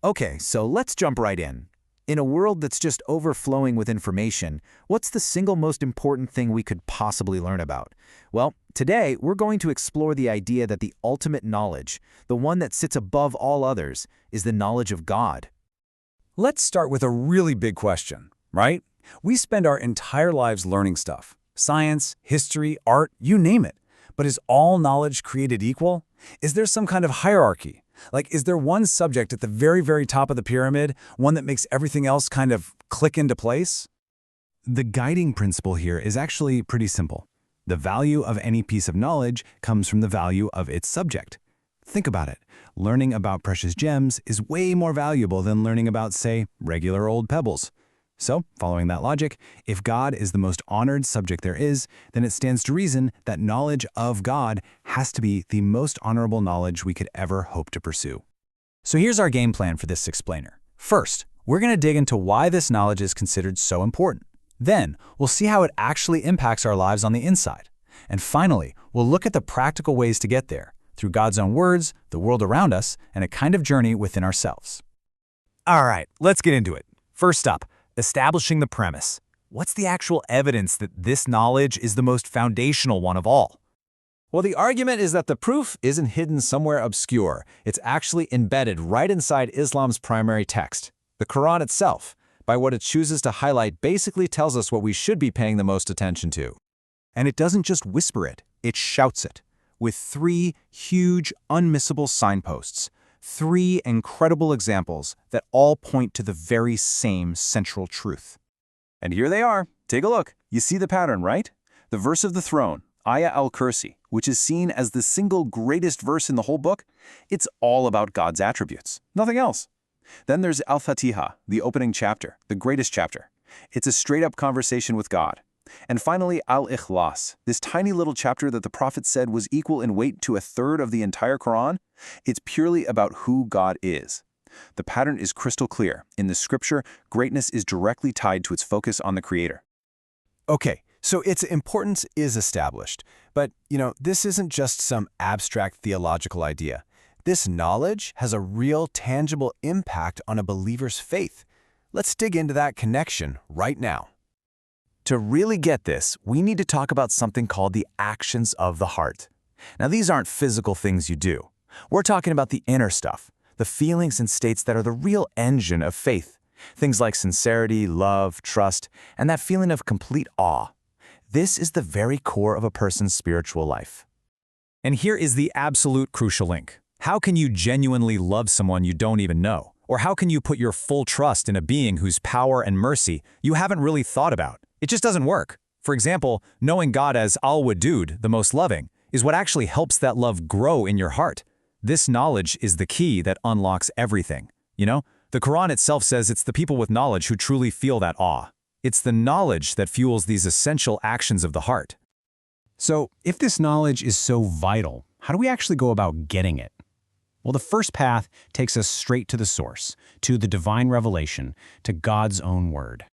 Okay, so let's jump right in. In a world that's just overflowing with information, what's the single most important thing we could possibly learn about? Well, today we're going to explore the idea that the ultimate knowledge, the one that sits above all others, is the knowledge of God. Let's start with a really big question, right? We spend our entire lives learning stuff. Science, history, art, you name it. But is all knowledge created equal? Is there some kind of hierarchy? Like, is there one subject at the very top of the pyramid, one that makes everything else kind of click into place? The guiding principle here is actually pretty simple. The value of any piece of knowledge comes from the value of its subject. Think about it. Learning about precious gems is way more valuable than learning about, say, regular old pebbles. So, following that logic, if God is the most honored subject there is, then it stands to reason that knowledge of God has to be the most honorable knowledge we could ever hope to pursue. So here's our game plan for this explainer. First, we're going to dig into why this knowledge is considered so important. Then, we'll see how it actually impacts our lives on the inside. And finally, we'll look at the practical ways to get there, through God's own words, the world around us, and a kind of journey within ourselves. All right, let's get into it. First up, establishing the premise. What's the actual evidence that this knowledge is the most foundational one of all? Well, the argument is that the proof isn't hidden somewhere obscure. It's actually embedded right inside Islam's primary text. The Quran itself, by what it chooses to highlight, basically tells us what we should be paying the most attention to. And it doesn't just whisper it, it shouts it, with 3 huge, unmissable signposts. 3 incredible examples that all point to the very same central truth. And here they are. Take a look. You see the pattern, right? The verse of the throne, Ayah al-Kursi, which is seen as the single greatest verse in the whole book, it's all about God's attributes, nothing else. Then there's Al-Fatiha, the opening chapter, the greatest chapter. It's a straight-up conversation with God. And finally, Al-Ikhlas, this tiny little chapter that the Prophet said was equal in weight to 1/3 of the entire Quran. It's purely about who God is. The pattern is crystal clear. In the scripture, greatness is directly tied to its focus on the Creator. Okay, so its importance is established. But, this isn't just some abstract theological idea. This knowledge has a real, tangible impact on a believer's faith. Let's dig into that connection right now. To really get this, we need to talk about something called the actions of the heart. Now, these aren't physical things you do. We're talking about the inner stuff, the feelings and states that are the real engine of faith. Things like sincerity, love, trust, and that feeling of complete awe. This is the very core of a person's spiritual life. And here is the absolute crucial link. How can you genuinely love someone you don't even know? Or how can you put your full trust in a being whose power and mercy you haven't really thought about? It just doesn't work. For example, knowing God as Al-Wadud, the most loving, is what actually helps that love grow in your heart. This knowledge is the key that unlocks everything. The Quran itself says it's the people with knowledge who truly feel that awe. It's the knowledge that fuels these essential actions of the heart. So, if this knowledge is so vital, how do we actually go about getting it? Well, the first path takes us straight to the source, to the divine revelation, to God's own word.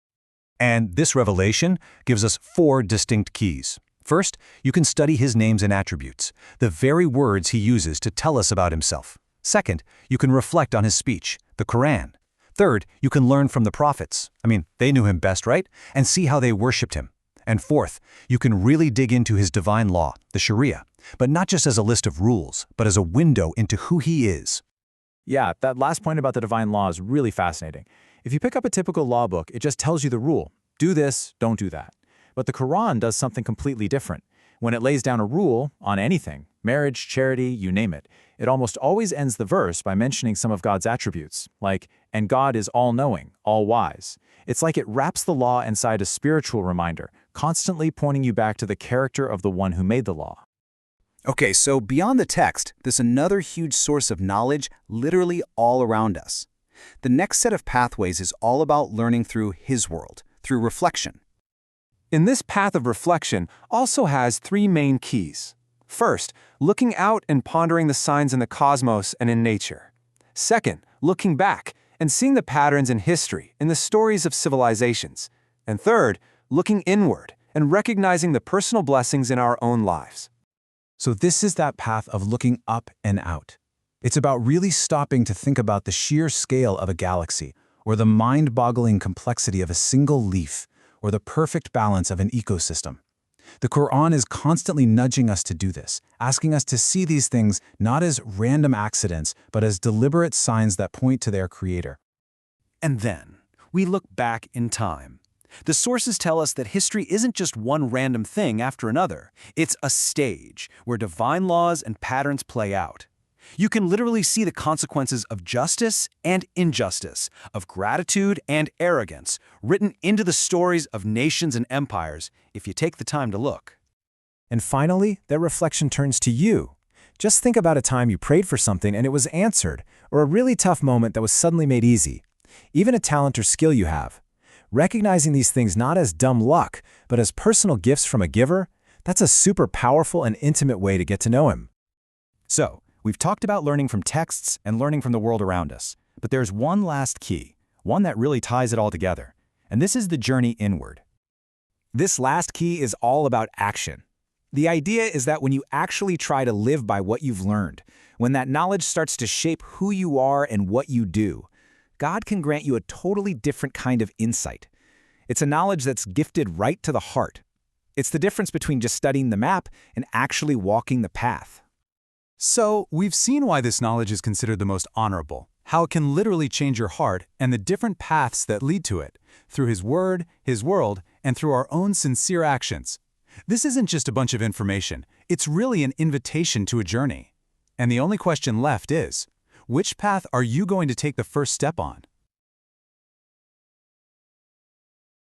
And this revelation gives us 4 distinct keys. First, you can study his names and attributes, the very words he uses to tell us about himself. Second, you can reflect on his speech, the Quran. Third, you can learn from the prophets. They knew him best, right? And see how they worshipped him. And fourth, you can really dig into his divine law, the Sharia, but not just as a list of rules, but as a window into who he is. Yeah, that last point about the divine law is really fascinating. If you pick up a typical law book, it just tells you the rule. Do this, don't do that. But the Quran does something completely different. When it lays down a rule on anything, marriage, charity, you name it, it almost always ends the verse by mentioning some of God's attributes, like, and God is all-knowing, all-wise. It's like it wraps the law inside a spiritual reminder, constantly pointing you back to the character of the one who made the law. Okay, so beyond the text, there's another huge source of knowledge literally all around us. The next set of pathways is all about learning through his world, through reflection. And this path of reflection also has 3 main keys. First, looking out and pondering the signs in the cosmos and in nature. Second, looking back and seeing the patterns in history, in the stories of civilizations. And third, looking inward and recognizing the personal blessings in our own lives. So this is that path of looking up and out. It's about really stopping to think about the sheer scale of a galaxy, or the mind-boggling complexity of a single leaf, or the perfect balance of an ecosystem. The Quran is constantly nudging us to do this, asking us to see these things not as random accidents, but as deliberate signs that point to their creator. And then, we look back in time. The sources tell us that history isn't just one random thing after another. It's a stage where divine laws and patterns play out. You can literally see the consequences of justice and injustice, of gratitude and arrogance, written into the stories of nations and empires if you take the time to look. And finally, that reflection turns to you. Just think about a time you prayed for something and it was answered, or a really tough moment that was suddenly made easy. Even a talent or skill you have. Recognizing these things not as dumb luck, but as personal gifts from a giver, that's a super powerful and intimate way to get to know him. So, we've talked about learning from texts and learning from the world around us, but there's one last key, one that really ties it all together, and this is the journey inward. This last key is all about action. The idea is that when you actually try to live by what you've learned, when that knowledge starts to shape who you are and what you do, God can grant you a totally different kind of insight. It's a knowledge that's gifted right to the heart. It's the difference between just studying the map and actually walking the path. So, we've seen why this knowledge is considered the most honorable, how it can literally change your heart, and the different paths that lead to it, through His Word, His world, and through our own sincere actions. This isn't just a bunch of information, it's really an invitation to a journey. And the only question left is, which path are you going to take the first step on?